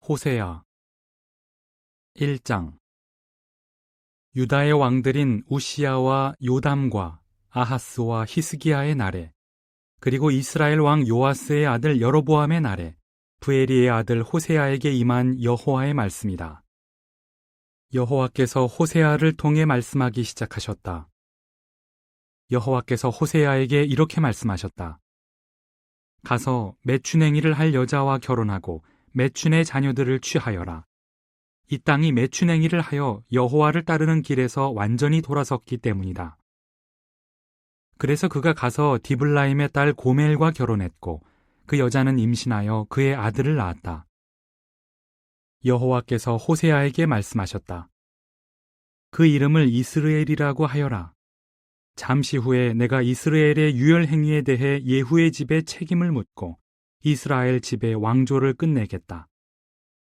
호세아 1장. 유다의 왕들인 우시야와 요담과 아하스와 히스기야의 날에, 그리고 이스라엘 왕 요아스의 아들 여로보암의 날에 부에리의 아들 호세아에게 임한 여호와의 말씀이다. 여호와께서 호세아를 통해 말씀하기 시작하셨다. 여호와께서 호세아에게 이렇게 말씀하셨다. 가서 매춘행위를 할 여자와 결혼하고 매춘의 자녀들을 취하여라. 이 땅이 매춘행위를 하여 여호와를 따르는 길에서 완전히 돌아섰기 때문이다. 그래서 그가 가서 디블라임의 딸 고멜과 결혼했고 그 여자는 임신하여 그의 아들을 낳았다. 여호와께서 호세아에게 말씀하셨다. 그 이름을 이스르엘이라고 하여라. 잠시 후에 내가 이스라엘의 유혈 행위에 대해 예후의 집에 책임을 묻고 이스라엘 집의 왕조를 끝내겠다.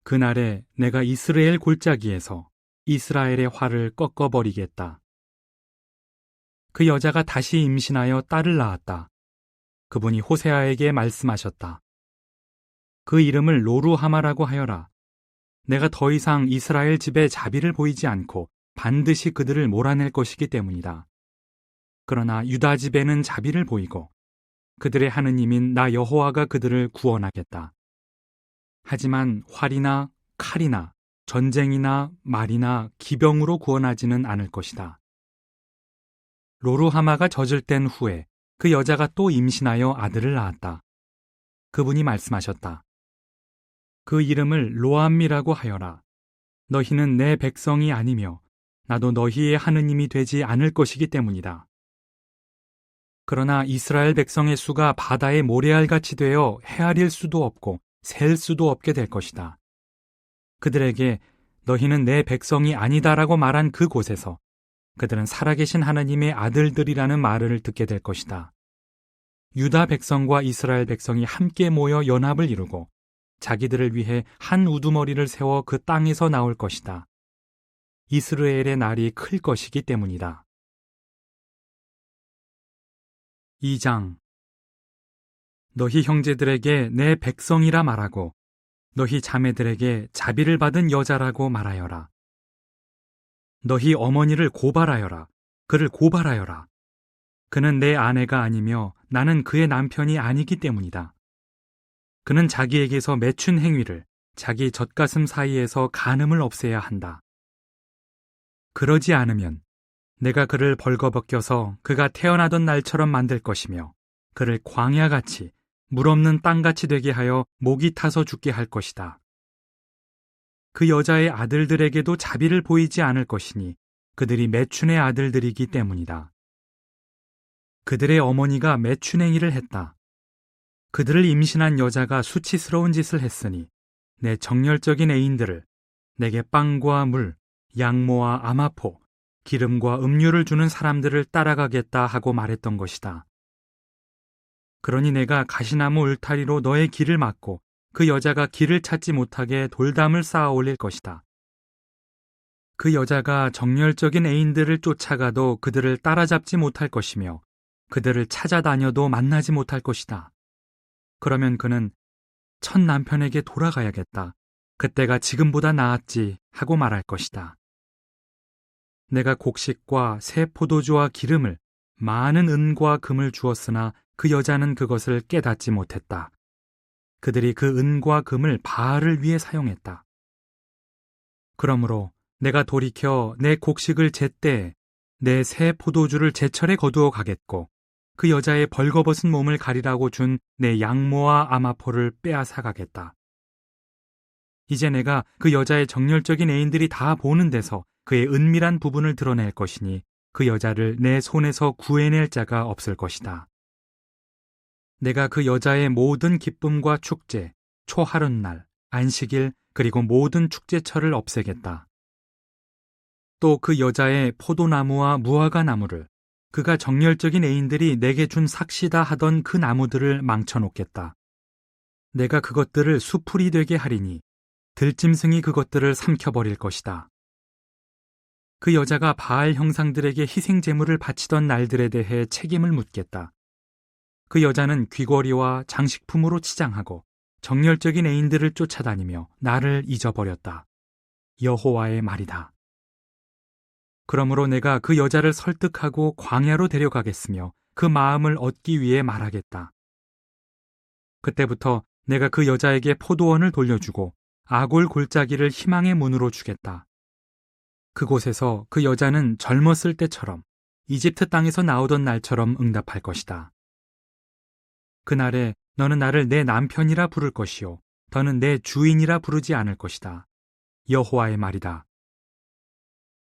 그날에 내가 이스라엘 골짜기에서 이스라엘의 활을 꺾어버리겠다. 그 여자가 다시 임신하여 딸을 낳았다. 그분이 호세아에게 말씀하셨다. 그 이름을 로루하마라고 하여라. 내가 더 이상 이스라엘 집에 자비를 보이지 않고 반드시 그들을 몰아낼 것이기 때문이다. 그러나 유다 집에는 자비를 보이고 그들의 하느님인 나 여호와가 그들을 구원하겠다. 하지만 활이나 칼이나 전쟁이나 말이나 기병으로 구원하지는 않을 것이다. 로루하마가 젖을뗀 후에 그 여자가 또 임신하여 아들을 낳았다. 그분이 말씀하셨다. 그 이름을 로암미라고 하여라. 너희는 내 백성이 아니며 나도 너희의 하느님이 되지 않을 것이기 때문이다. 그러나 이스라엘 백성의 수가 바다의 모래알같이 되어 헤아릴 수도 없고 셀 수도 없게 될 것이다. 그들에게 너희는 내 백성이 아니다라고 말한 그곳에서 그들은 살아계신 하나님의 아들들이라는 말을 듣게 될 것이다. 유다 백성과 이스라엘 백성이 함께 모여 연합을 이루고 자기들을 위해 한 우두머리를 세워 그 땅에서 나올 것이다. 이스라엘의 날이 클 것이기 때문이다. 2장. 너희 형제들에게 내 백성이라 말하고 너희 자매들에게 자비를 받은 여자라고 말하여라. 너희 어머니를 고발하여라. 그를 고발하여라. 그는 내 아내가 아니며 나는 그의 남편이 아니기 때문이다. 그는 자기에게서 매춘 행위를 자기 젖가슴 사이에서 간음을 없애야 한다. 그러지 않으면 내가 그를 벌거벗겨서 그가 태어나던 날처럼 만들 것이며 그를 광야같이 물 없는 땅같이 되게 하여 목이 타서 죽게 할 것이다. 그 여자의 아들들에게도 자비를 보이지 않을 것이니 그들이 매춘의 아들들이기 때문이다. 그들의 어머니가 매춘행위를 했다. 그들을 임신한 여자가 수치스러운 짓을 했으니 내 정열적인 애인들을 내게 빵과 물, 양모와 아마포, 기름과 음료를 주는 사람들을 따라가겠다 하고 말했던 것이다. 그러니 내가 가시나무 울타리로 너의 길을 막고 그 여자가 길을 찾지 못하게 돌담을 쌓아 올릴 것이다. 그 여자가 정열적인 애인들을 쫓아가도 그들을 따라잡지 못할 것이며 그들을 찾아다녀도 만나지 못할 것이다. 그러면 그는 첫 남편에게 돌아가야겠다. 그때가 지금보다 나았지 하고 말할 것이다. 내가 곡식과 새 포도주와 기름을 많은 은과 금을 주었으나 그 여자는 그것을 깨닫지 못했다. 그들이 그 은과 금을 바알을 위해 사용했다. 그러므로 내가 돌이켜 내 곡식을 제때 내 새 포도주를 제철에 거두어 가겠고 그 여자의 벌거벗은 몸을 가리라고 준 내 양모와 아마포를 빼앗아 가겠다. 이제 내가 그 여자의 정열적인 애인들이 다 보는 데서 그의 은밀한 부분을 드러낼 것이니 그 여자를 내 손에서 구해낼 자가 없을 것이다. 내가 그 여자의 모든 기쁨과 축제, 초하룻날, 안식일, 그리고 모든 축제철을 없애겠다. 또 그 여자의 포도나무와 무화과 나무를 그가 정열적인 애인들이 내게 준 삭시다 하던 그 나무들을 망쳐놓겠다. 내가 그것들을 수풀이 되게 하리니 들짐승이 그것들을 삼켜버릴 것이다. 그 여자가 바알 형상들에게 희생 제물을 바치던 날들에 대해 책임을 묻겠다. 그 여자는 귀걸이와 장식품으로 치장하고 정열적인 애인들을 쫓아다니며 나를 잊어버렸다. 여호와의 말이다. 그러므로 내가 그 여자를 설득하고 광야로 데려가겠으며 그 마음을 얻기 위해 말하겠다. 그때부터 내가 그 여자에게 포도원을 돌려주고 아골 골짜기를 희망의 문으로 주겠다. 그곳에서 그 여자는 젊었을 때처럼 이집트 땅에서 나오던 날처럼 응답할 것이다. 그날에 너는 나를 내 남편이라 부를 것이요 더는 내 주인이라 부르지 않을 것이다. 여호와의 말이다.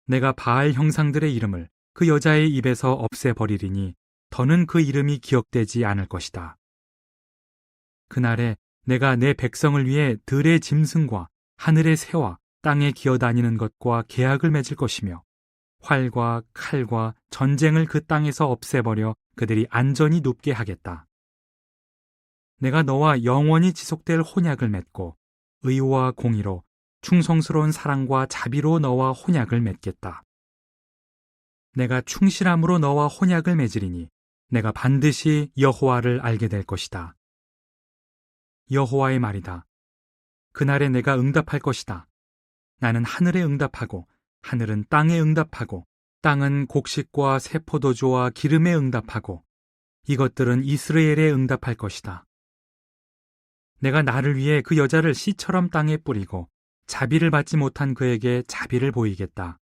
내가 바알 형상들의 이름을 그 여자의 입에서 없애버리리니 더는 그 이름이 기억되지 않을 것이다. 그날에 내가 내 백성을 위해 들의 짐승과 하늘의 새와 땅에 기어다니는 것과 계약을 맺을 것이며 활과 칼과 전쟁을 그 땅에서 없애버려 그들이 안전히 눕게 하겠다. 내가 너와 영원히 지속될 혼약을 맺고 의와 공의로 충성스러운 사랑과 자비로 너와 혼약을 맺겠다. 내가 충실함으로 너와 혼약을 맺으리니 내가 반드시 여호와를 알게 될 것이다. 여호와의 말이다. 그날에 내가 응답할 것이다. 나는 하늘에 응답하고 하늘은 땅에 응답하고 땅은 곡식과 새 포도주와 기름에 응답하고 이것들은 이스라엘에 응답할 것이다. 내가 나를 위해 그 여자를 씨처럼 땅에 뿌리고 자비를 받지 못한 그에게 자비를 보이겠다.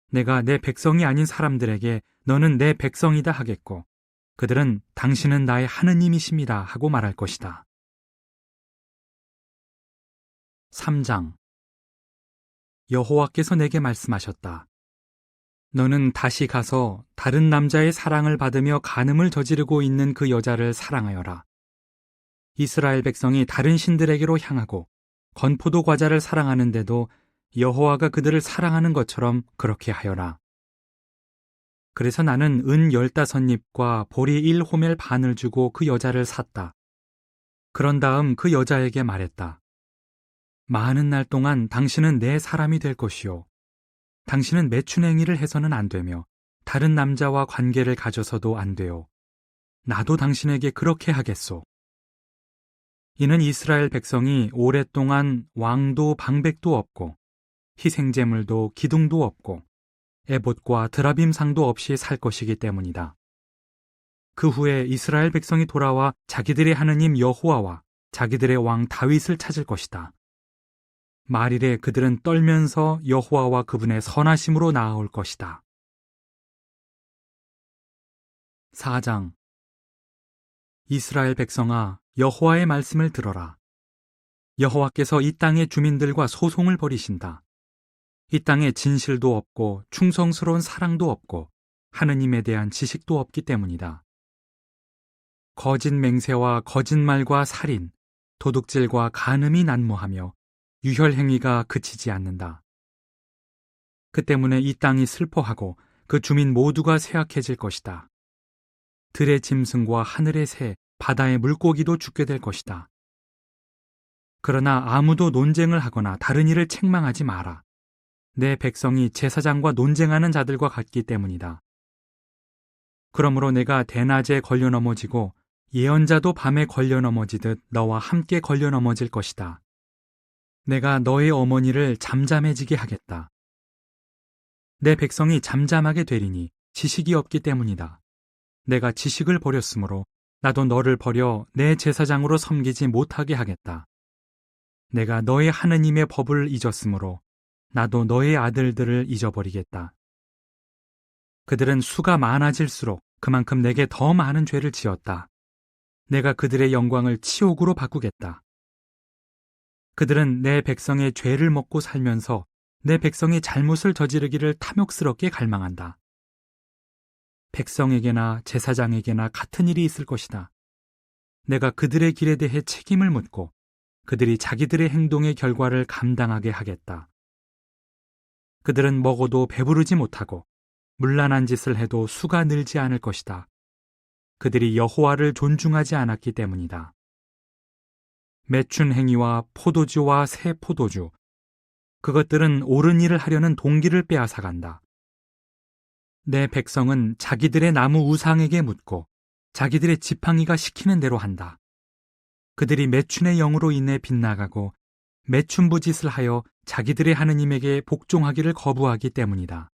내가 내 백성이 아닌 사람들에게 너는 내 백성이다 하겠고 그들은 당신은 나의 하느님이십니다 하고 말할 것이다. 3장. 여호와께서 내게 말씀하셨다. 너는 다시 가서 다른 남자의 사랑을 받으며 간음을 저지르고 있는 그 여자를 사랑하여라. 이스라엘 백성이 다른 신들에게로 향하고 건포도 과자를 사랑하는데도 여호와가 그들을 사랑하는 것처럼 그렇게 하여라. 그래서 나는 은 15잎과 보리 1호멜 반을 주고 그 여자를 샀다. 그런 다음 그 여자에게 말했다. 많은 날 동안 당신은 내 사람이 될 것이요. 당신은 매춘행위를 해서는 안 되며 다른 남자와 관계를 가져서도 안 돼요. 나도 당신에게 그렇게 하겠소. 이는 이스라엘 백성이 오랫동안 왕도 방백도 없고 희생제물도 기둥도 없고 에봇과 드라빔상도 없이 살 것이기 때문이다. 그 후에 이스라엘 백성이 돌아와 자기들의 하느님 여호와와 자기들의 왕 다윗을 찾을 것이다. 말일에 그들은 떨면서 여호와와 그분의 선하심으로 나아올 것이다. 4장. 이스라엘 백성아, 여호와의 말씀을 들어라. 여호와께서 이 땅의 주민들과 소송을 벌이신다. 이 땅에 진실도 없고 충성스러운 사랑도 없고 하느님에 대한 지식도 없기 때문이다. 거짓 맹세와 거짓말과 살인, 도둑질과 간음이 난무하며 유혈 행위가 그치지 않는다. 그 때문에 이 땅이 슬퍼하고 그 주민 모두가 쇠약해질 것이다. 들의 짐승과 하늘의 새, 바다의 물고기도 죽게 될 것이다. 그러나 아무도 논쟁을 하거나 다른 일을 책망하지 마라. 내 백성이 제사장과 논쟁하는 자들과 같기 때문이다. 그러므로 내가 대낮에 걸려 넘어지고 예언자도 밤에 걸려 넘어지듯 너와 함께 걸려 넘어질 것이다. 내가 너의 어머니를 잠잠해지게 하겠다. 내 백성이 잠잠하게 되리니 지식이 없기 때문이다. 내가 지식을 버렸으므로 나도 너를 버려 내 제사장으로 섬기지 못하게 하겠다. 내가 너의 하느님의 법을 잊었으므로 나도 너의 아들들을 잊어버리겠다. 그들은 수가 많아질수록 그만큼 내게 더 많은 죄를 지었다. 내가 그들의 영광을 치욕으로 바꾸겠다. 그들은 내 백성의 죄를 먹고 살면서 내 백성이 잘못을 저지르기를 탐욕스럽게 갈망한다. 백성에게나 제사장에게나 같은 일이 있을 것이다. 내가 그들의 길에 대해 책임을 묻고 그들이 자기들의 행동의 결과를 감당하게 하겠다. 그들은 먹어도 배부르지 못하고 문란한 짓을 해도 수가 늘지 않을 것이다. 그들이 여호와를 존중하지 않았기 때문이다. 매춘 행위와 포도주와 새 포도주, 그것들은 옳은 일을 하려는 동기를 빼앗아간다. 내 백성은 자기들의 나무 우상에게 묻고 자기들의 지팡이가 시키는 대로 한다. 그들이 매춘의 영으로 인해 빗나가고 매춘부짓을 하여 자기들의 하느님에게 복종하기를 거부하기 때문이다.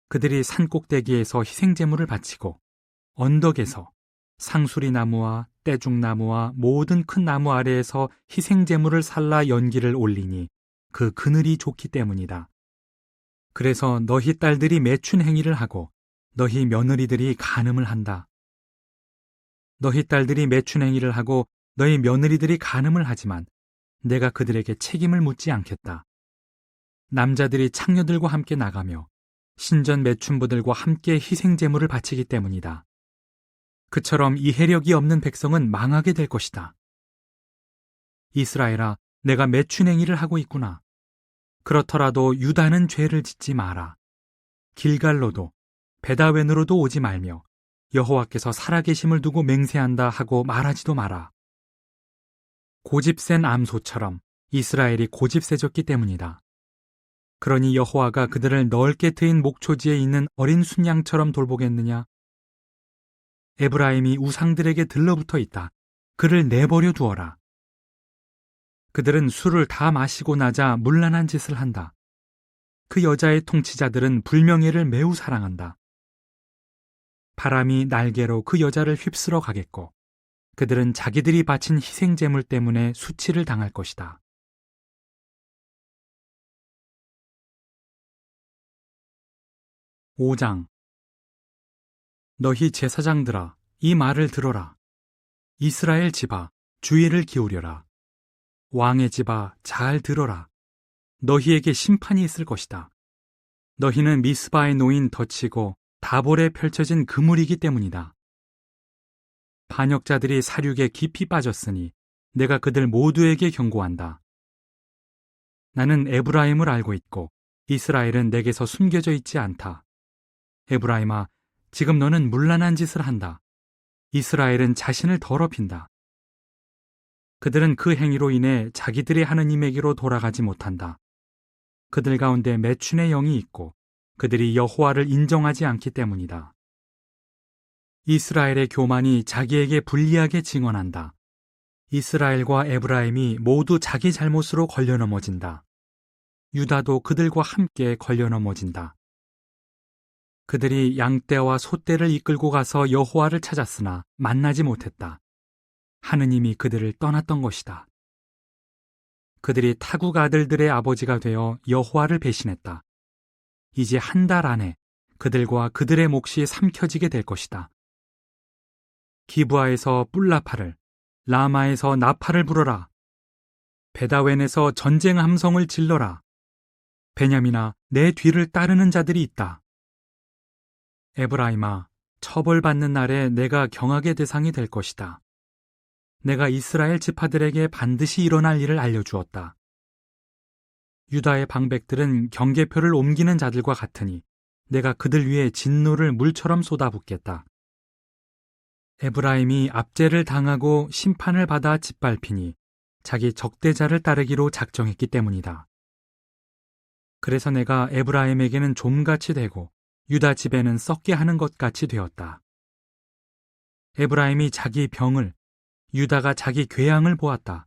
그들이 산꼭대기에서 희생제물을 바치고 언덕에서 상수리 나무와 떼죽나무와 모든 큰 나무 아래에서 희생제물을 살라 연기를 올리니 그 그늘이 좋기 때문이다. 그래서 너희 딸들이 매춘 행위를 하고 너희 며느리들이 간음을 한다. 너희 딸들이 매춘 행위를 하고 너희 며느리들이 간음을 하지만 내가 그들에게 책임을 묻지 않겠다. 남자들이 창녀들과 함께 나가며 신전 매춘부들과 함께 희생제물을 바치기 때문이다. 그처럼 이해력이 없는 백성은 망하게 될 것이다. 이스라엘아, 내가 매춘 행위를 하고 있구나. 그렇더라도 유다는 죄를 짓지 마라. 길갈로도 베다웬으로도 오지 말며 여호와께서 살아계심을 두고 맹세한다 하고 말하지도 마라. 고집센 암소처럼 이스라엘이 고집세졌기 때문이다. 그러니 여호와가 그들을 넓게 트인 목초지에 있는 어린 순양처럼 돌보겠느냐? 에브라임이 우상들에게 들러붙어 있다. 그를 내버려 두어라. 그들은 술을 다 마시고 나자 문란한 짓을 한다. 그 여자의 통치자들은 불명예를 매우 사랑한다. 바람이 날개로 그 여자를 휩쓸어 가겠고 그들은 자기들이 바친 희생제물 때문에 수치를 당할 것이다. (5장) 너희 제사장들아, 이 말을 들어라. 이스라엘 집아, 주의를 기울여라. 왕의 집아, 잘 들어라. 너희에게 심판이 있을 것이다. 너희는 미스바에 놓인 덫이고 다볼에 펼쳐진 그물이기 때문이다. 반역자들이 사륙에 깊이 빠졌으니 내가 그들 모두에게 경고한다. 나는 에브라임을 알고 있고 이스라엘은 내게서 숨겨져 있지 않다. 에브라임아, 지금 너는 문란한 짓을 한다. 이스라엘은 자신을 더럽힌다. 그들은 그 행위로 인해 자기들의 하느님에게로 돌아가지 못한다. 그들 가운데 매춘의 영이 있고 그들이 여호와를 인정하지 않기 때문이다. 이스라엘의 교만이 자기에게 불리하게 증언한다. 이스라엘과 에브라임이 모두 자기 잘못으로 걸려 넘어진다. 유다도 그들과 함께 걸려 넘어진다. 그들이 양떼와 소떼를 이끌고 가서 여호와를 찾았으나 만나지 못했다. 하느님이 그들을 떠났던 것이다. 그들이 타국 아들들의 아버지가 되어 여호와를 배신했다. 이제 한 달 안에 그들과 그들의 몫이 삼켜지게 될 것이다. 기브아에서 뿔나팔을, 라마에서 나팔을 불어라. 베다웬에서 전쟁 함성을 질러라. 베냐민아, 내 뒤를 따르는 자들이 있다. 에브라임아, 처벌받는 날에 내가 경악의 대상이 될 것이다. 내가 이스라엘 지파들에게 반드시 일어날 일을 알려주었다. 유다의 방백들은 경계표를 옮기는 자들과 같으니 내가 그들 위에 진노를 물처럼 쏟아붓겠다. 에브라임이 압제를 당하고 심판을 받아 짓밟히니 자기 적대자를 따르기로 작정했기 때문이다. 그래서 내가 에브라임에게는 좀같이 되고 유다 집에는 썩게 하는 것 같이 되었다. 에브라임이 자기 병을, 유다가 자기 궤양을 보았다.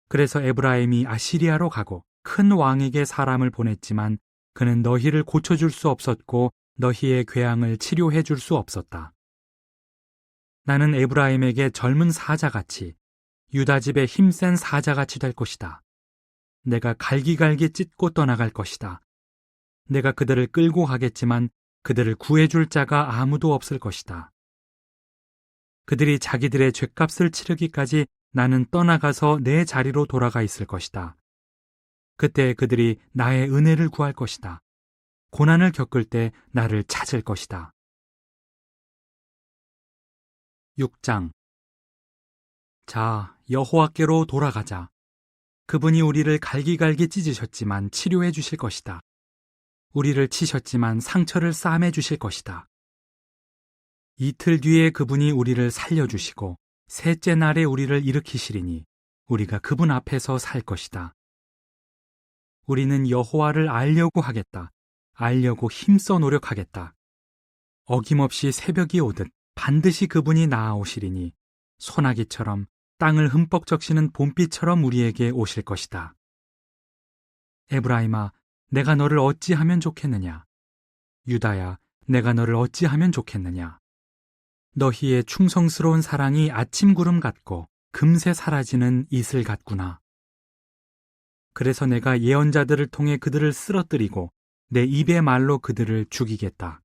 그래서 에브라임이 아시리아로 가고 큰 왕에게 사람을 보냈지만 그는 너희를 고쳐줄 수 없었고 너희의 궤양을 치료해 줄 수 없었다. 나는 에브라임에게 젊은 사자같이 유다 집에 힘센 사자같이 될 것이다. 내가 갈기갈기 찢고 떠나갈 것이다. 내가 그들을 끌고 가겠지만 그들을 구해줄 자가 아무도 없을 것이다. 그들이 자기들의 죗값을 치르기까지 나는 떠나가서 내 자리로 돌아가 있을 것이다. 그때 그들이 나의 은혜를 구할 것이다. 고난을 겪을 때 나를 찾을 것이다. 6장 자, 여호와께로 돌아가자. 그분이 우리를 갈기갈기 찢으셨지만 치료해 주실 것이다. 우리를 치셨지만 상처를 싸매 주실 것이다. 이틀 뒤에 그분이 우리를 살려주시고 셋째 날에 우리를 일으키시리니 우리가 그분 앞에서 살 것이다. 우리는 여호와를 알려고 하겠다. 알려고 힘써 노력하겠다. 어김없이 새벽이 오듯 반드시 그분이 나아오시리니 소나기처럼 땅을 흠뻑 적시는 봄비처럼 우리에게 오실 것이다. 에브라임아, 내가 너를 어찌하면 좋겠느냐? 유다야, 내가 너를 어찌하면 좋겠느냐? 너희의 충성스러운 사랑이 아침 구름 같고 금세 사라지는 이슬 같구나. 그래서 내가 예언자들을 통해 그들을 쓰러뜨리고 내 입의 말로 그들을 죽이겠다.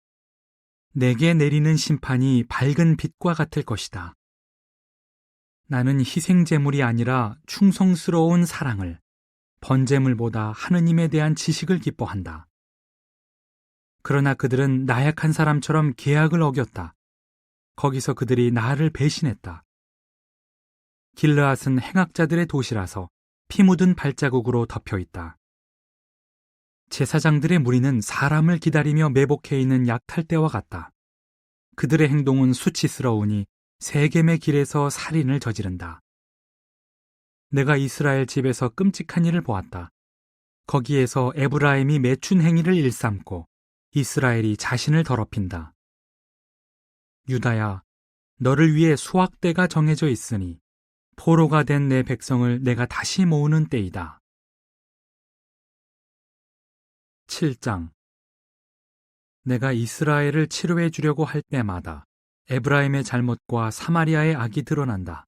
내게 내리는 심판이 밝은 빛과 같을 것이다. 나는 희생제물이 아니라 충성스러운 사랑을, 번제물보다 하느님에 대한 지식을 기뻐한다. 그러나 그들은 나약한 사람처럼 계약을 어겼다. 거기서 그들이 나를 배신했다. 길르앗은 행악자들의 도시라서 피 묻은 발자국으로 덮여 있다. 제사장들의 무리는 사람을 기다리며 매복해 있는 약탈대와 같다. 그들의 행동은 수치스러우니 세겜의 길에서 살인을 저지른다. 내가 이스라엘 집에서 끔찍한 일을 보았다. 거기에서 에브라임이 매춘 행위를 일삼고 이스라엘이 자신을 더럽힌다. 유다야, 너를 위해 수확대가 정해져 있으니 포로가 된 내 백성을 내가 다시 모으는 때이다. 7장. 내가 이스라엘을 치료해 주려고 할 때마다 에브라임의 잘못과 사마리아의 악이 드러난다.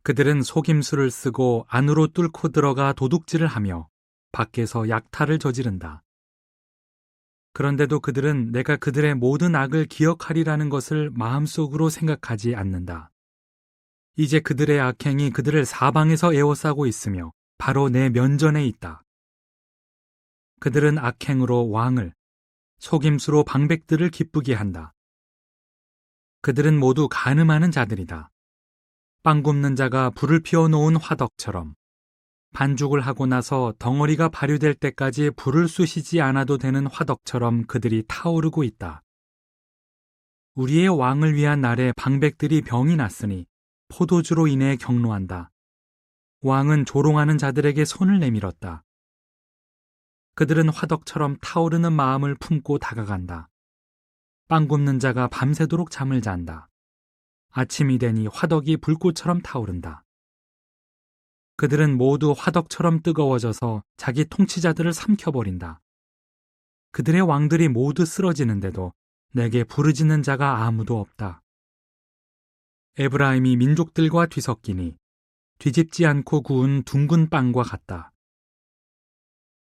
그들은 속임수를 쓰고 안으로 뚫고 들어가 도둑질을 하며 밖에서 약탈을 저지른다. 그런데도 그들은 내가 그들의 모든 악을 기억하리라는 것을 마음속으로 생각하지 않는다. 이제 그들의 악행이 그들을 사방에서 에워싸고 있으며 바로 내 면전에 있다. 그들은 악행으로 왕을, 속임수로 방백들을 기쁘게 한다. 그들은 모두 간음하는 자들이다. 빵 굽는 자가 불을 피워놓은 화덕처럼 반죽을 하고 나서 덩어리가 발효될 때까지 불을 쑤시지 않아도 되는 화덕처럼 그들이 타오르고 있다. 우리의 왕을 위한 날에 방백들이 병이 났으니 포도주로 인해 격노한다. 왕은 조롱하는 자들에게 손을 내밀었다. 그들은 화덕처럼 타오르는 마음을 품고 다가간다. 빵 굽는 자가 밤새도록 잠을 잔다. 아침이 되니 화덕이 불꽃처럼 타오른다. 그들은 모두 화덕처럼 뜨거워져서 자기 통치자들을 삼켜버린다. 그들의 왕들이 모두 쓰러지는데도 내게 부르짖는 자가 아무도 없다. 에브라임이 민족들과 뒤섞이니 뒤집지 않고 구운 둥근 빵과 같다.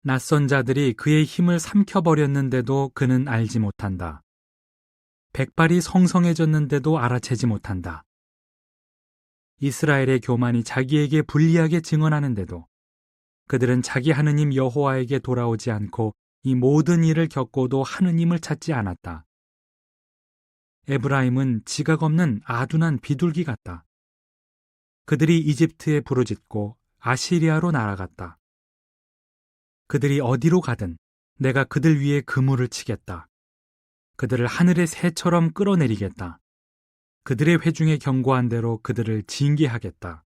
낯선 자들이 그의 힘을 삼켜버렸는데도 그는 알지 못한다. 백발이 성성해졌는데도 알아채지 못한다. 이스라엘의 교만이 자기에게 불리하게 증언하는데도 그들은 자기 하느님 여호와에게 돌아오지 않고 이 모든 일을 겪고도 하느님을 찾지 않았다. 에브라임은 지각 없는 아둔한 비둘기 같다. 그들이 이집트에 부르짖고 아시리아로 날아갔다. 그들이 어디로 가든 내가 그들 위에 그물을 치겠다. 그들을 하늘의 새처럼 끌어내리겠다. 그들의 회중에 경고한 대로 그들을 징계하겠다.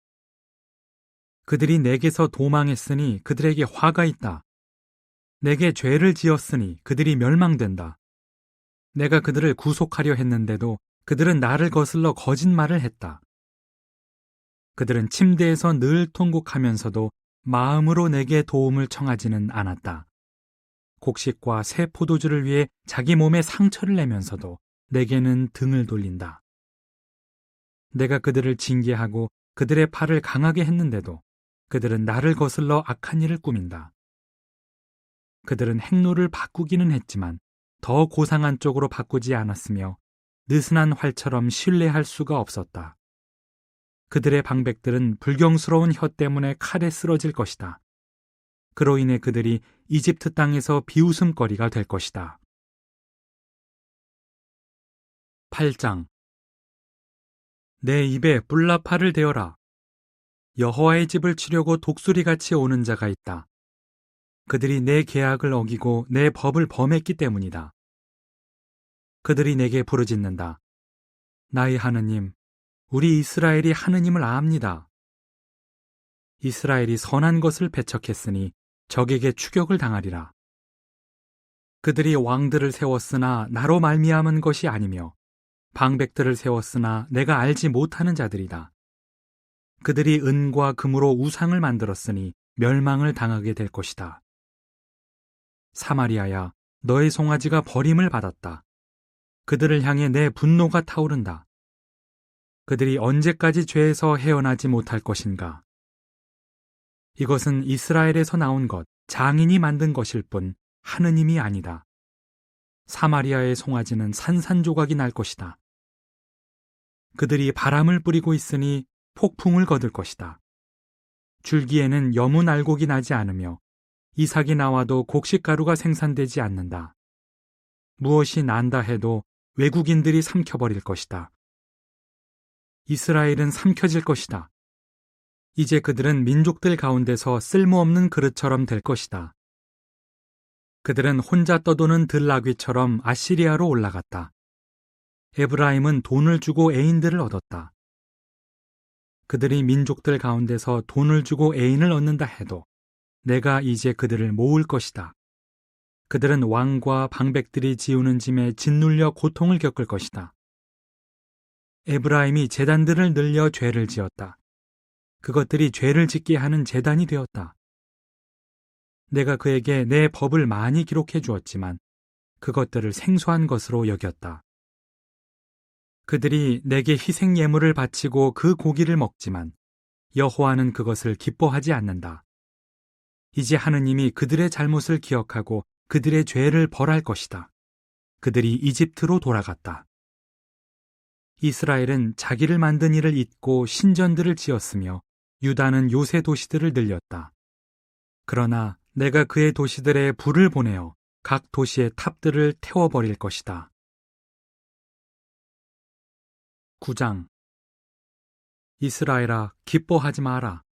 그들이 내게서 도망했으니 그들에게 화가 있다. 내게 죄를 지었으니 그들이 멸망된다. 내가 그들을 구속하려 했는데도 그들은 나를 거슬러 거짓말을 했다. 그들은 침대에서 늘 통곡하면서도 마음으로 내게 도움을 청하지는 않았다. 곡식과 새 포도주를 위해 자기 몸에 상처를 내면서도 내게는 등을 돌린다. 내가 그들을 징계하고 그들의 팔을 강하게 했는데도 그들은 나를 거슬러 악한 일을 꾸민다. 그들은 행로를 바꾸기는 했지만 더 고상한 쪽으로 바꾸지 않았으며 느슨한 활처럼 신뢰할 수가 없었다. 그들의 방백들은 불경스러운 혀 때문에 칼에 쓰러질 것이다. 그로 인해 그들이 이집트 땅에서 비웃음거리가 될 것이다. 8장. 내 입에 뿔나팔을 대어라. 여호와의 집을 치려고 독수리같이 오는 자가 있다. 그들이 내 계약을 어기고 내 법을 범했기 때문이다. 그들이 내게 부르짖는다. 나의 하느님, 우리 이스라엘이 하느님을 압니다. 이스라엘이 선한 것을 배척했으니 적에게 추격을 당하리라. 그들이 왕들을 세웠으나 나로 말미암은 것이 아니며 방백들을 세웠으나 내가 알지 못하는 자들이다. 그들이 은과 금으로 우상을 만들었으니 멸망을 당하게 될 것이다. 사마리아야, 너의 송아지가 버림을 받았다. 그들을 향해 내 분노가 타오른다. 그들이 언제까지 죄에서 헤어나지 못할 것인가? 이것은 이스라엘에서 나온 것, 장인이 만든 것일 뿐 하느님이 아니다. 사마리아의 송아지는 산산조각이 날 것이다. 그들이 바람을 뿌리고 있으니 폭풍을 거둘 것이다. 줄기에는 여문 알곡이 나지 않으며 이삭이 나와도 곡식가루가 생산되지 않는다. 무엇이 난다 해도 외국인들이 삼켜버릴 것이다. 이스라엘은 삼켜질 것이다. 이제 그들은 민족들 가운데서 쓸모없는 그릇처럼 될 것이다. 그들은 혼자 떠도는 들나귀처럼 아시리아로 올라갔다. 에브라임은 돈을 주고 애인들을 얻었다. 그들이 민족들 가운데서 돈을 주고 애인을 얻는다 해도 내가 이제 그들을 모을 것이다. 그들은 왕과 방백들이 지우는 짐에 짓눌려 고통을 겪을 것이다. 에브라임이 제단들을 늘려 죄를 지었다. 그것들이 죄를 짓게 하는 제단이 되었다. 내가 그에게 내 법을 많이 기록해 주었지만 그것들을 생소한 것으로 여겼다. 그들이 내게 희생 예물을 바치고 그 고기를 먹지만 여호와는 그것을 기뻐하지 않는다. 이제 하느님이 그들의 잘못을 기억하고 그들의 죄를 벌할 것이다. 그들이 이집트로 돌아갔다. 이스라엘은 자기를 만든 이를 잊고 신전들을 지었으며 유다는 요새 도시들을 늘렸다. 그러나 내가 그의 도시들에 불을 보내어 각 도시의 탑들을 태워버릴 것이다. 9장. 이스라엘아, 기뻐하지 마라.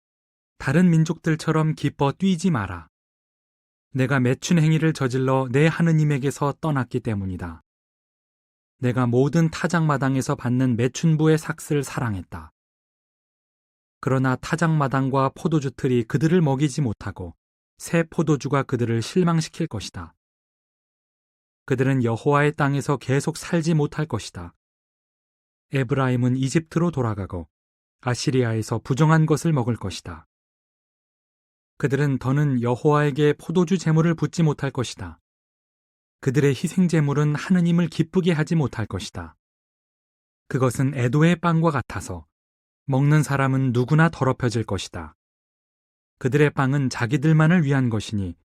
다른 민족들처럼 기뻐 뛰지 마라. 내가 매춘 행위를 저질러 내 하느님에게서 떠났기 때문이다. 내가 모든 타작마당에서 받는 매춘부의 삭슬을 사랑했다. 그러나 타작마당과 포도주 틀이 그들을 먹이지 못하고 새 포도주가 그들을 실망시킬 것이다. 그들은 여호와의 땅에서 계속 살지 못할 것이다. 에브라임은 이집트로 돌아가고 아시리아에서 부정한 것을 먹을 것이다. 그들은 더는 여호와에게 포도주 제물을 붓지 못할 것이다. 그들의 희생 제물은 하느님을 기쁘게 하지 못할 것이다. 그것은 애도의 빵과 같아서 먹는 사람은 누구나 더럽혀질 것이다. 그들의 빵은 자기들만을 위한 것이니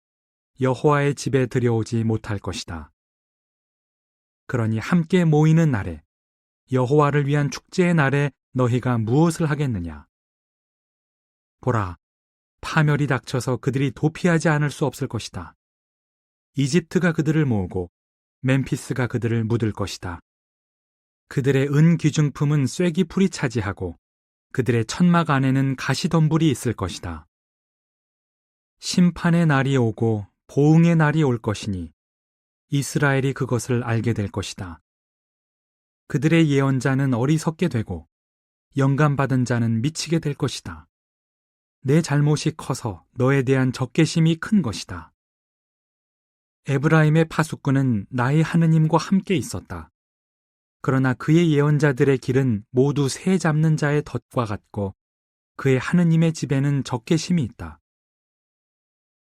여호와의 집에 들여오지 못할 것이다. 그러니 함께 모이는 날에 여호와를 위한 축제의 날에 너희가 무엇을 하겠느냐? 보라, 파멸이 닥쳐서 그들이 도피하지 않을 수 없을 것이다. 이집트가 그들을 모으고 멤피스가 그들을 묻을 것이다. 그들의 은 귀중품은 쐐기풀이 차지하고 그들의 천막 안에는 가시덤불이 있을 것이다. 심판의 날이 오고 보응의 날이 올 것이니 이스라엘이 그것을 알게 될 것이다. 그들의 예언자는 어리석게 되고 영감받은 자는 미치게 될 것이다. 내 잘못이 커서 너에 대한 적개심이 큰 것이다. 에브라임의 파수꾼은 나의 하느님과 함께 있었다. 그러나 그의 예언자들의 길은 모두 새 잡는 자의 덫과 같고 그의 하느님의 집에는 적개심이 있다.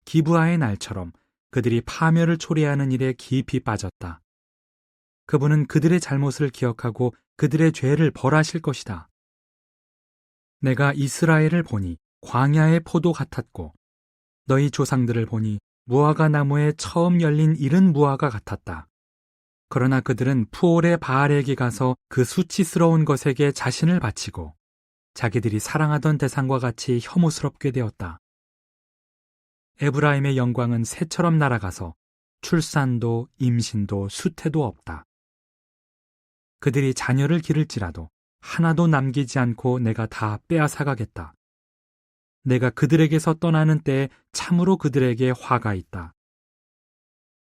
기브아의 날처럼 그들이 파멸을 초래하는 일에 깊이 빠졌다. 그분은 그들의 잘못을 기억하고 그들의 죄를 벌하실 것이다. 내가 이스라엘을 보니 광야의 포도 같았고 너희 조상들을 보니 무화과 나무에 처음 열린 이른 무화과 같았다. 그러나 그들은 푸올의 바알에게 가서 그 수치스러운 것에게 자신을 바치고 자기들이 사랑하던 대상과 같이 혐오스럽게 되었다. 에브라임의 영광은 새처럼 날아가서 출산도 임신도 수태도 없다. 그들이 자녀를 기를지라도 하나도 남기지 않고 내가 다 빼앗아가겠다. 내가 그들에게서 떠나는 때에 참으로 그들에게 화가 있다.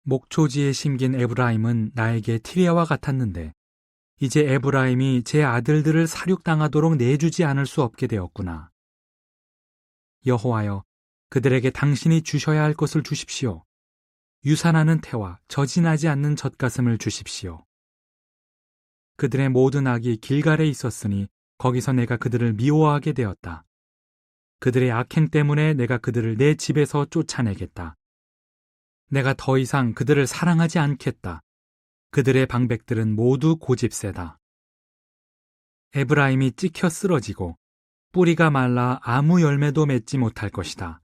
목초지에 심긴 에브라임은 나에게 티레아와 같았는데 이제 에브라임이 제 아들들을 살육당하도록 내주지 않을 수 없게 되었구나. 여호와여, 그들에게 당신이 주셔야 할 것을 주십시오. 유산하는 태와 저진하지 않는 젖가슴을 주십시오. 그들의 모든 악이 길갈에 있었으니 거기서 내가 그들을 미워하게 되었다. 그들의 악행 때문에 내가 그들을 내 집에서 쫓아내겠다. 내가 더 이상 그들을 사랑하지 않겠다. 그들의 방백들은 모두 고집세다. 에브라임이 찍혀 쓰러지고 뿌리가 말라 아무 열매도 맺지 못할 것이다.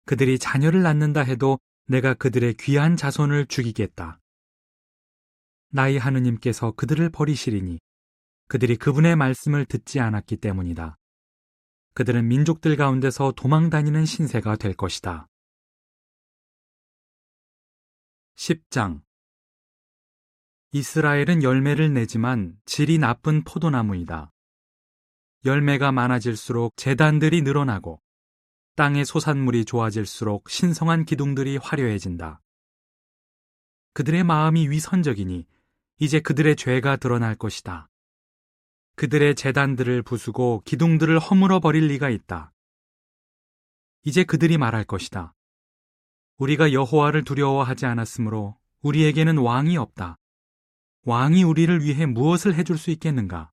그들이 자녀를 낳는다 해도 내가 그들의 귀한 자손을 죽이겠다. 나의 하느님께서 그들을 버리시리니 그들이 그분의 말씀을 듣지 않았기 때문이다. 그들은 민족들 가운데서 도망다니는 신세가 될 것이다. 10장. 이스라엘은 열매를 내지만 질이 나쁜 포도나무이다. 열매가 많아질수록 제단들이 늘어나고 땅의 소산물이 좋아질수록 신성한 기둥들이 화려해진다. 그들의 마음이 위선적이니 이제 그들의 죄가 드러날 것이다. 그들의 제단들을 부수고 기둥들을 허물어 버릴 리가 있다. 이제 그들이 말할 것이다. 우리가 여호와를 두려워하지 않았으므로 우리에게는 왕이 없다. 왕이 우리를 위해 무엇을 해줄 수 있겠는가?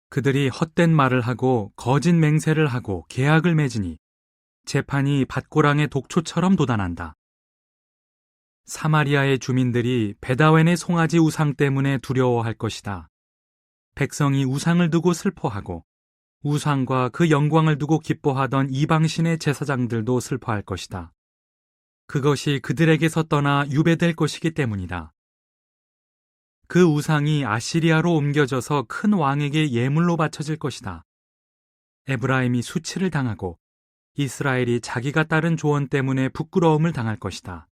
그들이 헛된 말을 하고 거짓 맹세를 하고 계약을 맺으니 재판이 밭고랑의 독초처럼 돋아난다. 사마리아의 주민들이 베다웬의 송아지 우상 때문에 두려워할 것이다. 백성이 우상을 두고 슬퍼하고 우상과 그 영광을 두고 기뻐하던 이방신의 제사장들도 슬퍼할 것이다. 그것이 그들에게서 떠나 유배될 것이기 때문이다. 그 우상이 아시리아로 옮겨져서 큰 왕에게 예물로 바쳐질 것이다. 에브라임이 수치를 당하고 이스라엘이 자기가 따른 조언 때문에 부끄러움을 당할 것이다.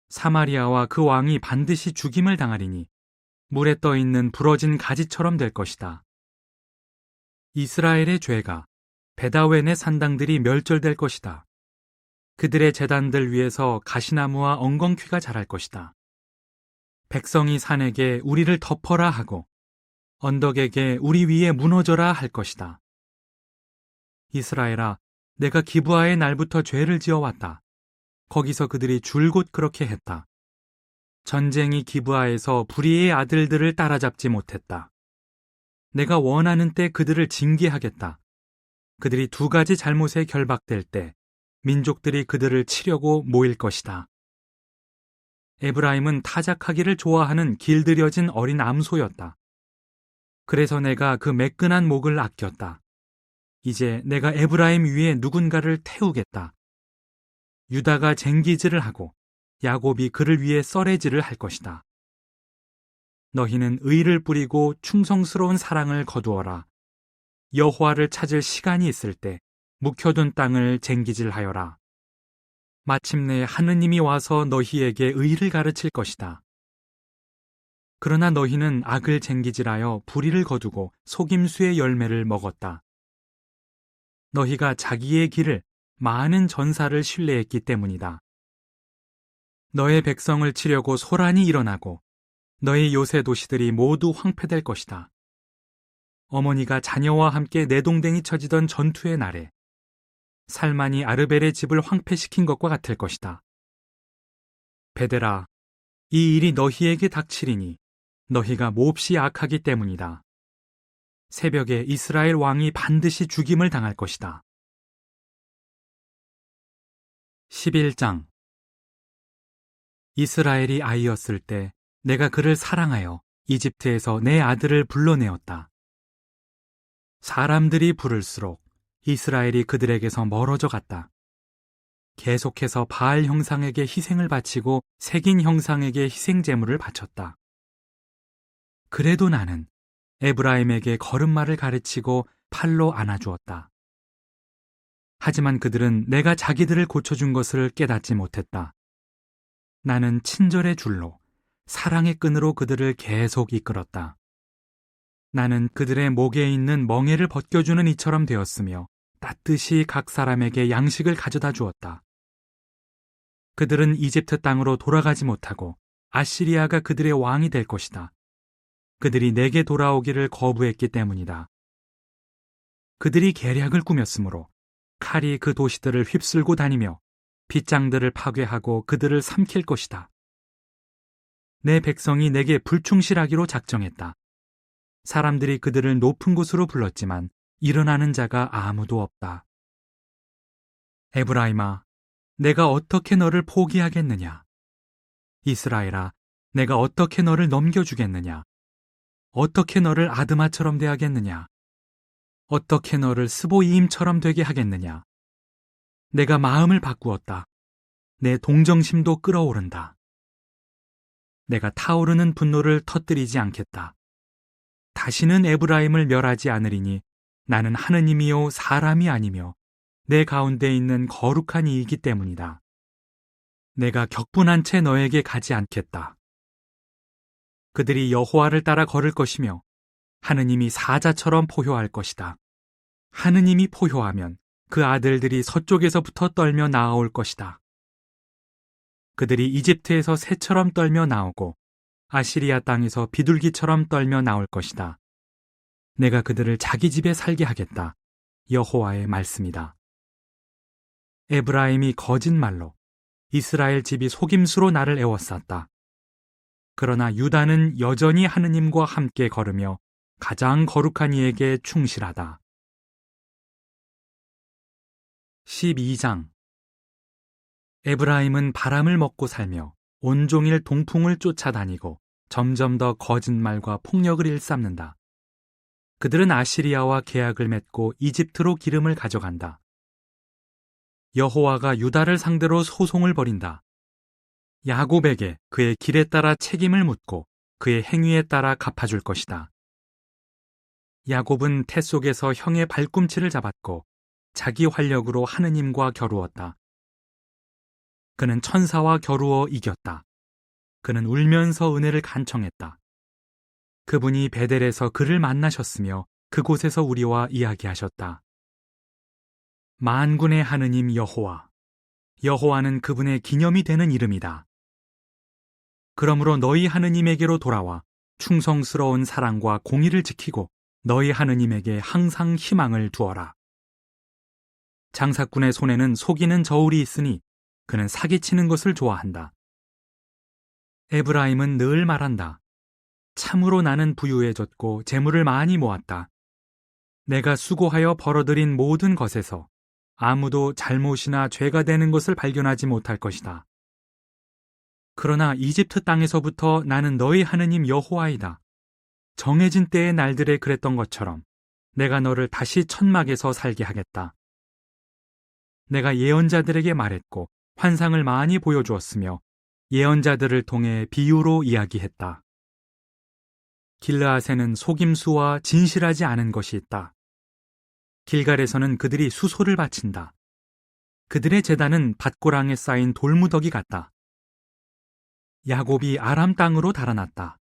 사마리아와 그 왕이 반드시 죽임을 당하리니 물에 떠있는 부러진 가지처럼 될 것이다. 이스라엘의 죄가 베다웬의 산당들이 멸절될 것이다. 그들의 제단들 위에서 가시나무와 엉겅퀴가 자랄 것이다. 백성이 산에게 우리를 덮어라 하고 언덕에게 우리 위에 무너져라 할 것이다. 이스라엘아, 내가 기브아의 날부터 죄를 지어왔다. 거기서 그들이 줄곧 그렇게 했다. 전쟁이 기브아에서 불의의 아들들을 따라잡지 못했다. 내가 원하는 때 그들을 징계하겠다. 그들이 두 가지 잘못에 결박될 때 민족들이 그들을 치려고 모일 것이다. 에브라임은 타작하기를 좋아하는 길들여진 어린 암소였다. 그래서 내가 그 매끈한 목을 아꼈다. 이제 내가 에브라임 위에 누군가를 태우겠다. 유다가 쟁기질을 하고 야곱이 그를 위해 썰애질을 할 것이다. 너희는 의를 뿌리고 충성스러운 사랑을 거두어라. 여호와를 찾을 시간이 있을 때 묵혀둔 땅을 쟁기질하여라. 마침내 하느님이 와서 너희에게 의를 가르칠 것이다. 그러나 너희는 악을 쟁기질하여 불의를 거두고 속임수의 열매를 먹었다. 너희가 자기의 길을 많은 전사를 신뢰했기 때문이다. 너의 백성을 치려고 소란이 일어나고 너의 요새 도시들이 모두 황폐될 것이다. 어머니가 자녀와 함께 내동댕이 쳐지던 전투의 날에 살만이 아르벨의 집을 황폐시킨 것과 같을 것이다. 베데라, 이 일이 너희에게 닥치리니 너희가 몹시 악하기 때문이다. 새벽에 이스라엘 왕이 반드시 죽임을 당할 것이다. 11장. 이스라엘이 아이였을 때 내가 그를 사랑하여 이집트에서 내 아들을 불러내었다. 사람들이 부를수록 이스라엘이 그들에게서 멀어져 갔다. 계속해서 바알 형상에게 희생을 바치고 색인 형상에게 희생 제물을 바쳤다. 그래도 나는 에브라임에게 걸음마를 가르치고 팔로 안아주었다. 하지만 그들은 내가 자기들을 고쳐준 것을 깨닫지 못했다. 나는 친절의 줄로 사랑의 끈으로 그들을 계속 이끌었다. 나는 그들의 목에 있는 멍에를 벗겨주는 이처럼 되었으며 따뜻이 각 사람에게 양식을 가져다 주었다. 그들은 이집트 땅으로 돌아가지 못하고 아시리아가 그들의 왕이 될 것이다. 그들이 내게 돌아오기를 거부했기 때문이다. 그들이 계략을 꾸몄으므로 칼이 그 도시들을 휩쓸고 다니며 빗장들을 파괴하고 그들을 삼킬 것이다. 내 백성이 내게 불충실하기로 작정했다. 사람들이 그들을 높은 곳으로 불렀지만 일어나는 자가 아무도 없다. 에브라임아, 내가 어떻게 너를 포기하겠느냐? 이스라엘아, 내가 어떻게 너를 넘겨주겠느냐? 어떻게 너를 아드마처럼 대하겠느냐? 어떻게 너를 스보이임처럼 되게 하겠느냐? 내가 마음을 바꾸었다. 내 동정심도 끓어오른다. 내가 타오르는 분노를 터뜨리지 않겠다. 다시는 에브라임을 멸하지 않으리니 나는 하느님이요 사람이 아니며 내 가운데 있는 거룩한 이이기 때문이다. 내가 격분한 채 너에게 가지 않겠다. 그들이 여호와를 따라 걸을 것이며 하느님이 사자처럼 포효할 것이다. 하느님이 포효하면 그 아들들이 서쪽에서부터 떨며 나아올 것이다. 그들이 이집트에서 새처럼 떨며 나오고 아시리아 땅에서 비둘기처럼 떨며 나올 것이다. 내가 그들을 자기 집에 살게 하겠다. 여호와의 말씀이다. 에브라임이 거짓말로, 이스라엘 집이 속임수로 나를 애워쌌다. 그러나 유다는 여전히 하느님과 함께 걸으며 가장 거룩한 이에게 충실하다. 12장. 에브라임은 바람을 먹고 살며 온종일 동풍을 쫓아다니고 점점 더 거짓말과 폭력을 일삼는다. 그들은 아시리아와 계약을 맺고 이집트로 기름을 가져간다. 여호와가 유다를 상대로 소송을 벌인다. 야곱에게 그의 길에 따라 책임을 묻고 그의 행위에 따라 갚아줄 것이다. 야곱은 태 속에서 형의 발꿈치를 잡았고 자기 활력으로 하느님과 겨루었다. 그는 천사와 겨루어 이겼다. 그는 울면서 은혜를 간청했다. 그분이 베델에서 그를 만나셨으며 그곳에서 우리와 이야기하셨다. 만군의 하느님 여호와, 여호와는 그분의 기념이 되는 이름이다. 그러므로 너희 하느님에게로 돌아와 충성스러운 사랑과 공의를 지키고 너희 하느님에게 항상 희망을 두어라. 장사꾼의 손에는 속이는 저울이 있으니 그는 사기치는 것을 좋아한다. 에브라임은 늘 말한다. 참으로 나는 부유해졌고 재물을 많이 모았다. 내가 수고하여 벌어들인 모든 것에서 아무도 잘못이나 죄가 되는 것을 발견하지 못할 것이다. 그러나 이집트 땅에서부터 나는 너희 하느님 여호와이다. 정해진 때의 날들에 그랬던 것처럼 내가 너를 다시 천막에서 살게 하겠다. 내가 예언자들에게 말했고 환상을 많이 보여주었으며 예언자들을 통해 비유로 이야기했다. 길르앗에는 속임수와 진실하지 않은 것이 있다. 길갈에서는 그들이 수소를 바친다. 그들의 제단은 밭고랑에 쌓인 돌무더기 같다. 야곱이 아람 땅으로 달아났다.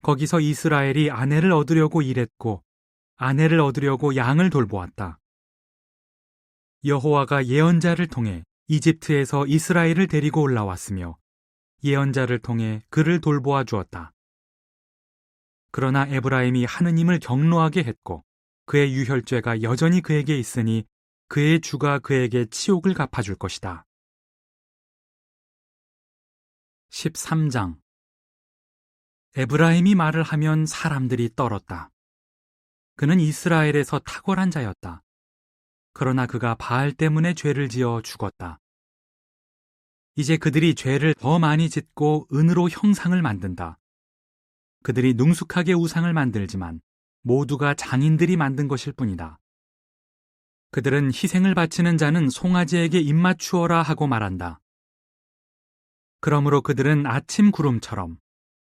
거기서 이스라엘이 아내를 얻으려고 일했고 아내를 얻으려고 양을 돌보았다. 여호와가 예언자를 통해 이집트에서 이스라엘을 데리고 올라왔으며 예언자를 통해 그를 돌보아 주었다. 그러나 에브라임이 하느님을 경노하게 했고 그의 유혈죄가 여전히 그에게 있으니 그의 주가 그에게 치욕을 갚아줄 것이다. 13장. 에브라임이 말을 하면 사람들이 떨었다. 그는 이스라엘에서 탁월한 자였다. 그러나 그가 바알 때문에 죄를 지어 죽었다. 이제 그들이 죄를 더 많이 짓고 은으로 형상을 만든다. 그들이 능숙하게 우상을 만들지만 모두가 장인들이 만든 것일 뿐이다. 그들은 희생을 바치는 자는 송아지에게 입맞추어라 하고 말한다. 그러므로 그들은 아침 구름처럼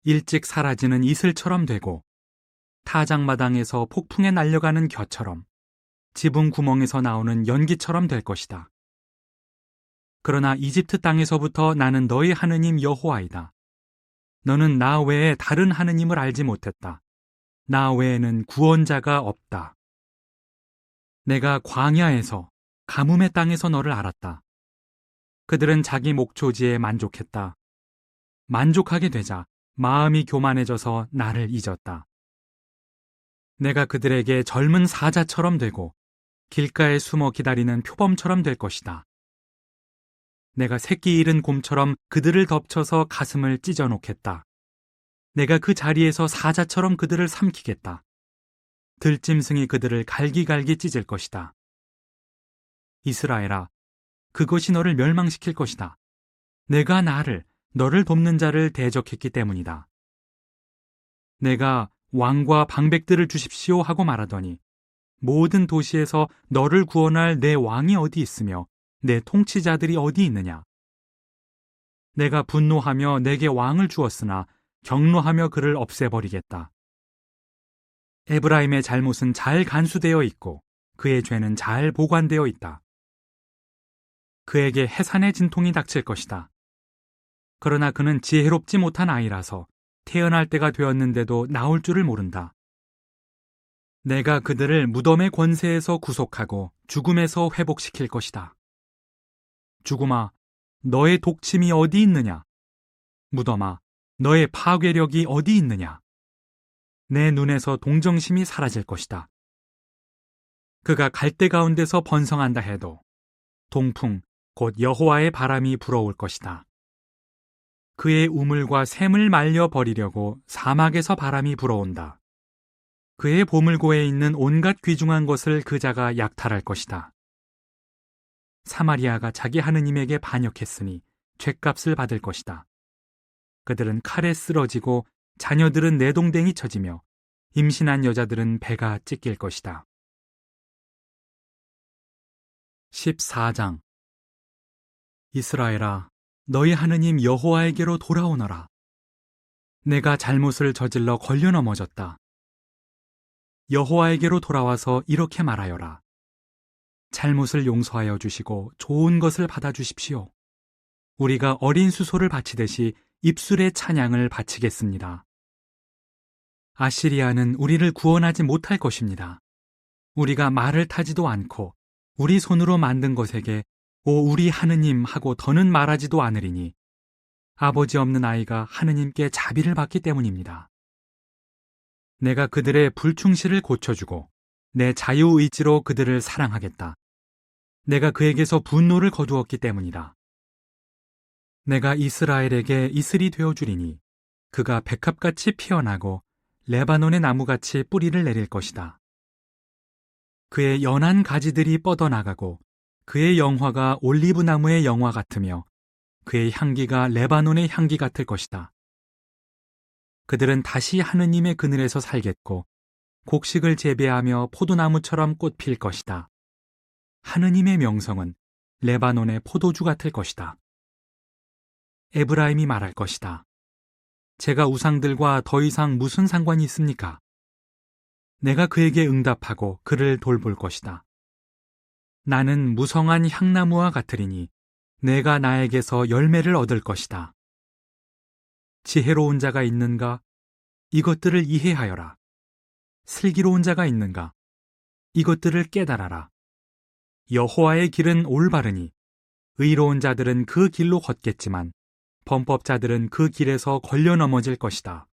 일찍 사라지는 이슬처럼 되고 타작마당에서 폭풍에 날려가는 겨처럼 지붕 구멍에서 나오는 연기처럼 될 것이다. 그러나 이집트 땅에서부터 나는 너희 하느님 여호와이다. 너는 나 외에 다른 하느님을 알지 못했다. 나 외에는 구원자가 없다. 내가 광야에서 가뭄의 땅에서 너를 알았다. 그들은 자기 목초지에 만족했다. 만족하게 되자 마음이 교만해져서 나를 잊었다. 내가 그들에게 젊은 사자처럼 되고 길가에 숨어 기다리는 표범처럼 될 것이다. 내가 새끼 잃은 곰처럼 그들을 덮쳐서 가슴을 찢어 놓겠다. 내가 그 자리에서 사자처럼 그들을 삼키겠다. 들짐승이 그들을 갈기갈기 찢을 것이다. 이스라엘아, 그것이 너를 멸망시킬 것이다. 내가 너를 돕는 자를 대적했기 때문이다. 내가 왕과 방백들을 주십시오 하고 말하더니 모든 도시에서 너를 구원할 내 왕이 어디 있으며 내 통치자들이 어디 있느냐? 내가 분노하며 내게 왕을 주었으나 경노하며 그를 없애버리겠다. 에브라임의 잘못은 잘 간수되어 있고 그의 죄는 잘 보관되어 있다. 그에게 해산의 진통이 닥칠 것이다. 그러나 그는 지혜롭지 못한 아이라서 태어날 때가 되었는데도 나올 줄을 모른다. 내가 그들을 무덤의 권세에서 구속하고 죽음에서 회복시킬 것이다. 죽음아, 너의 독침이 어디 있느냐? 무덤아, 너의 파괴력이 어디 있느냐? 내 눈에서 동정심이 사라질 것이다. 그가 갈대 가운데서 번성한다 해도 동풍, 곧 여호와의 바람이 불어올 것이다. 그의 우물과 샘을 말려 버리려고 사막에서 바람이 불어온다. 그의 보물고에 있는 온갖 귀중한 것을 그 자가 약탈할 것이다. 사마리아가 자기 하느님에게 반역했으니 죗값을 받을 것이다. 그들은 칼에 쓰러지고 자녀들은 내동댕이 쳐지며 임신한 여자들은 배가 찢길 것이다. 14장. 이스라엘아, 너희 하느님 여호와에게로 돌아오너라. 내가 잘못을 저질러 걸려 넘어졌다. 여호와에게로 돌아와서 이렇게 말하여라. 잘못을 용서하여 주시고 좋은 것을 받아주십시오. 우리가 어린 수소를 바치듯이 입술의 찬양을 바치겠습니다. 아시리아는 우리를 구원하지 못할 것입니다. 우리가 말을 타지도 않고 우리 손으로 만든 것에게 오 우리 하느님 하고 더는 말하지도 않으리니 아버지 없는 아이가 하느님께 자비를 받기 때문입니다. 내가 그들의 불충실을 고쳐주고 내 자유의지로 그들을 사랑하겠다. 내가 그에게서 분노를 거두었기 때문이다. 내가 이스라엘에게 이슬이 되어주리니 그가 백합같이 피어나고 레바논의 나무같이 뿌리를 내릴 것이다. 그의 연한 가지들이 뻗어나가고 그의 영화가 올리브 나무의 영화 같으며 그의 향기가 레바논의 향기 같을 것이다. 그들은 다시 하느님의 그늘에서 살겠고 곡식을 재배하며 포도나무처럼 꽃 필 것이다. 하느님의 명성은 레바논의 포도주 같을 것이다. 에브라임이 말할 것이다. 제가 우상들과 더 이상 무슨 상관이 있습니까? 내가 그에게 응답하고 그를 돌볼 것이다. 나는 무성한 향나무와 같으리니 내가 나에게서 열매를 얻을 것이다. 지혜로운 자가 있는가? 이것들을 이해하여라. 슬기로운 자가 있는가? 이것들을 깨달아라. 여호와의 길은 올바르니 의로운 자들은 그 길로 걷겠지만 범법자들은 그 길에서 걸려 넘어질 것이다.